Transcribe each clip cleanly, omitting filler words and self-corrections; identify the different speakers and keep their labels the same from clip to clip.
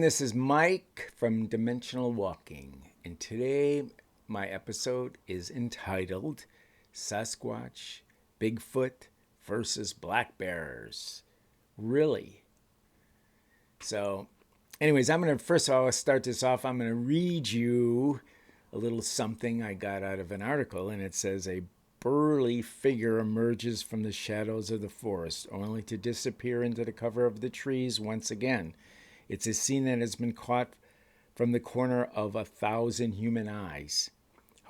Speaker 1: This is Mike from Dimensional Walking, and today my episode is entitled Sasquatch Bigfoot versus Black Bears. Really? So, anyways, I'm going to first of all start this off. I'm going to read you a little something I got out of an article, and it says a burly figure emerges from the shadows of the forest, only to disappear into the cover of the trees once again. It's a scene that has been caught from the corner of 1,000 human eyes.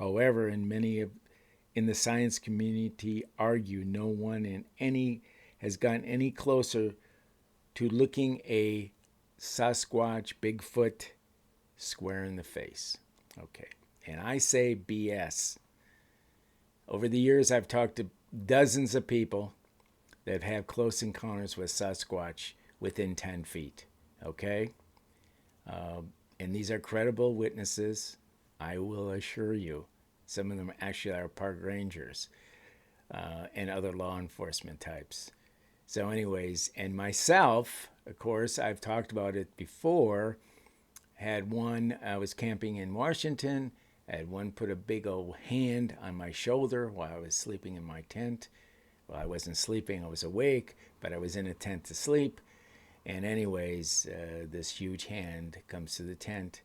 Speaker 1: However, in the science community argue no one in any has gotten any closer to looking a Sasquatch Bigfoot square in the face. Okay. And I say BS. Over the years, I've talked to dozens of people that have close encounters with Sasquatch within 10 feet. Okay? And these are credible witnesses, I will assure you. Some of them actually are park rangers and other law enforcement types. So, anyways, and myself, of course, I've talked about it before. Had one, I was camping in Washington. I had one put a big old hand on my shoulder while I was sleeping in my tent. Well, I wasn't sleeping, I was awake, but I was in a tent to sleep. And anyways, this huge hand comes to the tent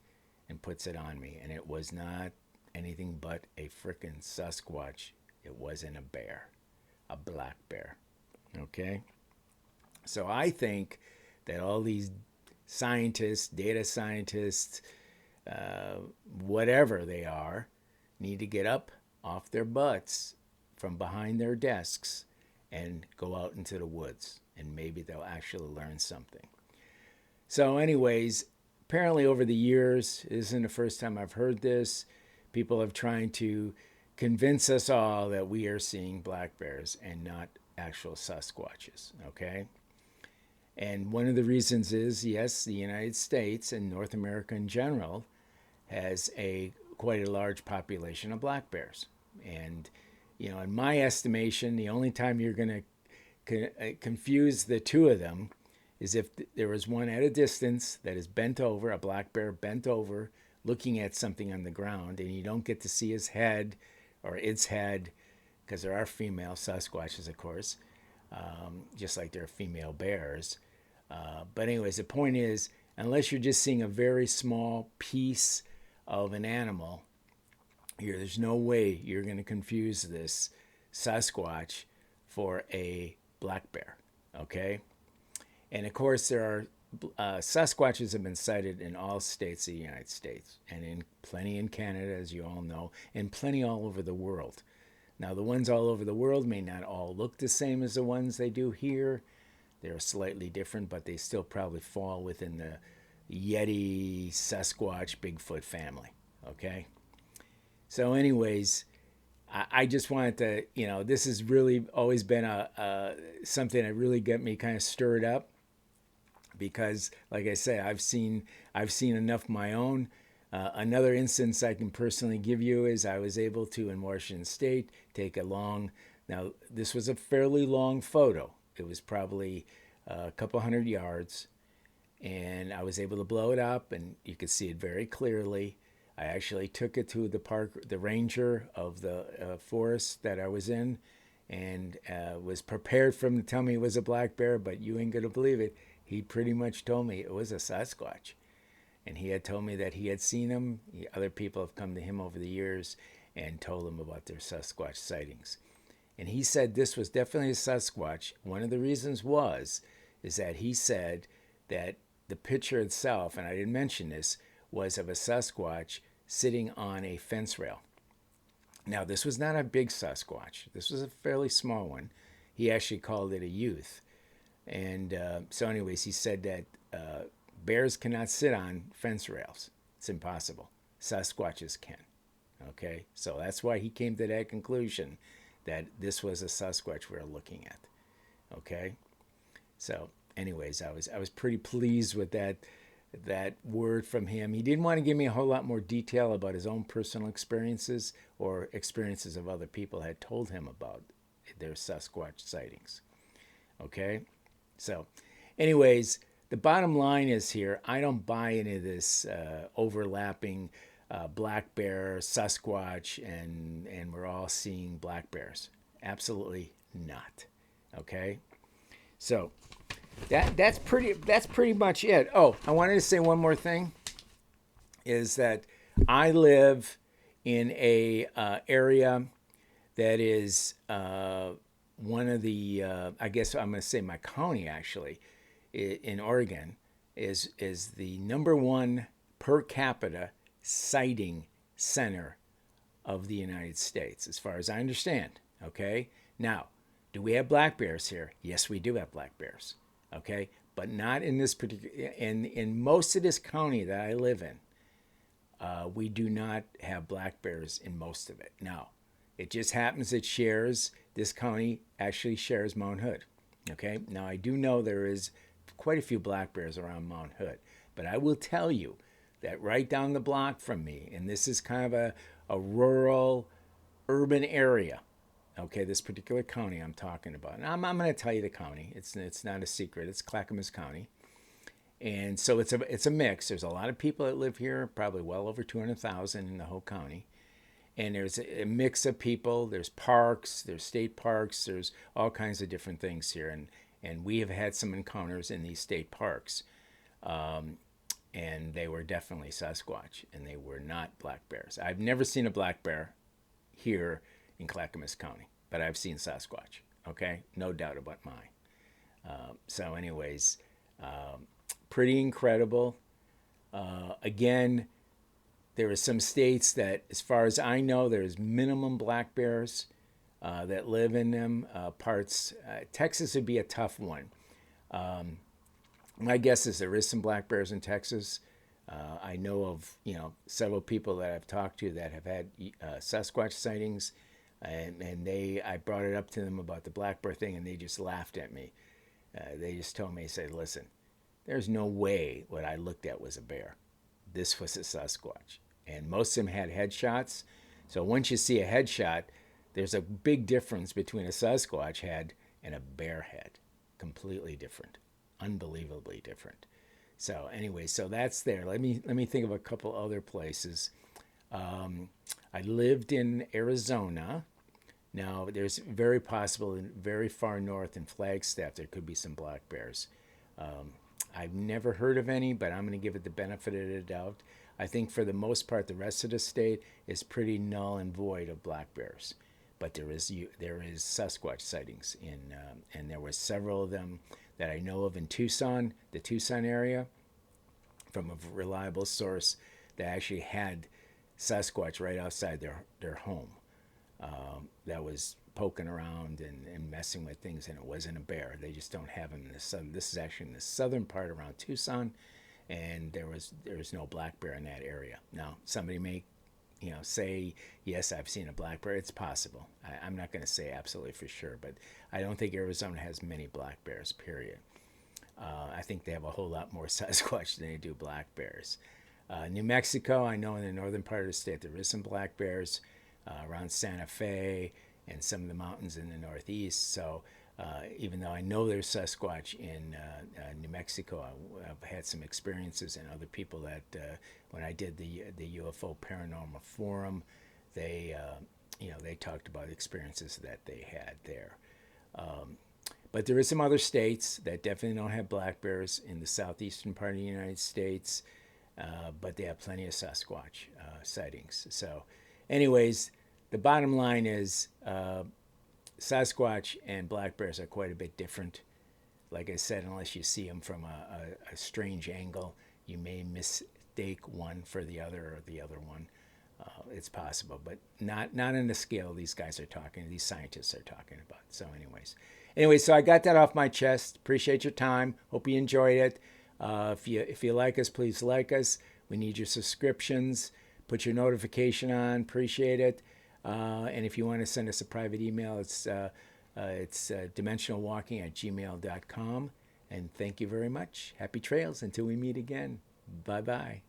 Speaker 1: and puts it on me. And it was not anything but a frickin' Sasquatch. It wasn't a bear, a black bear. Okay? So I think that all these scientists, data scientists, whatever they are, need to get up off their butts from behind their desks and go out into the woods. And maybe they'll actually learn something. So, anyways, apparently over the years, it isn't the first time I've heard this. People have tried to convince us all that we are seeing black bears and not actual Sasquatches, okay? And one of the reasons is, yes, the United States and North America in general has quite a large population of black bears. And, in my estimation, the only time you're going to confuse the two of them is if there was one at a distance that is bent over, a black bear bent over, looking at something on the ground, and you don't get to see his head or its head, because there are female Sasquatches, of course, just like there are female bears. But anyways, the point is, unless you're just seeing a very small piece of an animal, there's no way you're going to confuse this Sasquatch for a black bear, okay? And of course, there are Sasquatches have been sighted in all states of the United States, and in plenty in Canada, as you all know, and plenty all over the world. Now, the ones all over the world may not all look the same as the ones they do here. They're slightly different, but they still probably fall within the Yeti, Sasquatch, Bigfoot family, okay? So anyways, I just wanted to, this has really always been something that really got me kind of stirred up because, like I say, I've seen enough of my own. Another instance I can personally give you is I was able to, in Washington State, take now this was a fairly long photo. It was probably a couple hundred yards, and I was able to blow it up, and you could see it very clearly. I actually took it to the ranger of the forest that I was in, and was prepared for him to tell me it was a black bear, but you ain't going to believe it. He pretty much told me it was a Sasquatch. And he had told me that he had seen him. Other people have come to him over the years and told him about their Sasquatch sightings. And he said this was definitely a Sasquatch. One of the reasons is that he said that the picture itself, and I didn't mention this, was of a Sasquatch sitting on a fence rail. Now, this was not a big Sasquatch. This was a fairly small one. He actually called it a youth. And so anyways, he said that bears cannot sit on fence rails. It's impossible. Sasquatches can. Okay? So that's why he came to that conclusion that this was a Sasquatch we were looking at. Okay? So anyways, I was pretty pleased with that word from him. He didn't want to give me a whole lot more detail about his own personal experiences or experiences of other people had told him about their Sasquatch sightings. Okay? So, anyways, the bottom line is here, I don't buy any of this overlapping black bear, Sasquatch, and we're all seeing black bears. Absolutely not. Okay, so that's pretty much it. Oh, I wanted to say one more thing. Is that I live in a area that is one of the I guess I'm going to say my county actually in Oregon is the number one per capita sighting center of the United States, as far as I understand. Okay, now do we have black bears here? Yes, we do have black bears. Okay, but not in this particular in most of this county that I live in. We do not have black bears in most of it. Now, it just happens it shares, this county actually shares Mount Hood. Okay, now I do know there is quite a few black bears around Mount Hood, but I will tell you that right down the block from me, and this is kind of a rural, urban area, okay, this particular county I'm talking about. And I'm going to tell you the county. It's not a secret. It's Clackamas County. And so it's a mix. There's a lot of people that live here, probably well over 200,000 in the whole county. And there's a mix of people. There's parks, there's state parks, there's all kinds of different things here. And we have had some encounters in these state parks. And they were definitely Sasquatch, and they were not black bears. I've never seen a black bear here in Clackamas County, but I've seen Sasquatch. Okay, no doubt about mine. So anyways, pretty incredible. Again, there are some states that, as far as I know, there's minimum black bears that live in them. Texas would be a tough one. My guess is there is some black bears in Texas. I know of several people that I've talked to that have had Sasquatch sightings, and I brought it up to them about the black bear thing, and they just laughed at me. They just told me, said, "Listen, there's no way what I looked at was a bear. This was a Sasquatch." And most of them had headshots. So once you see a headshot, there's a big difference between a Sasquatch head and a bear head. Completely different. Unbelievably different. So anyway, so that's there. Let me think of a couple other places. I lived in Arizona. Now, there's very possible in very far north in Flagstaff there could be some black bears. I've never heard of any, but I'm going to give it the benefit of the doubt. I think for the most part, the rest of the state is pretty null and void of black bears. But there is Sasquatch sightings and there were several of them that I know of in Tucson, the Tucson area, from a reliable source that actually had Sasquatch right outside their home. That was poking around and messing with things, and it wasn't a bear. They just don't have them in the southern. This is actually in the southern part around Tucson, and there was no black bear in that area. Now, somebody may, say, yes, I've seen a black bear. It's possible. I'm not going to say absolutely for sure, but I don't think Arizona has many black bears, period. I think they have a whole lot more Sasquatch than they do black bears. New Mexico, I know in the northern part of the state there is some black bears around Santa Fe and some of the mountains in the northeast. So even though I know there's Sasquatch in New Mexico, I've had some experiences and other people that when I did the UFO Paranormal Forum, they talked about experiences that they had there. But there is some other states that definitely don't have black bears in the southeastern part of the United States, but they have plenty of Sasquatch sightings. So anyways, the bottom line is Sasquatch and black bears are quite a bit different. Like I said, unless you see them from a strange angle, you may mistake one for the other or the other one. It's possible, but not on the scale these guys are talking, these scientists are talking about. So anyway, so I got that off my chest. Appreciate your time. Hope you enjoyed it. If you like us, please like us. We need your subscriptions. Put your notification on. Appreciate it. And if you want to send us a private email, it's dimensionalwalking@gmail.com. And thank you very much. Happy trails until we meet again. Bye-bye.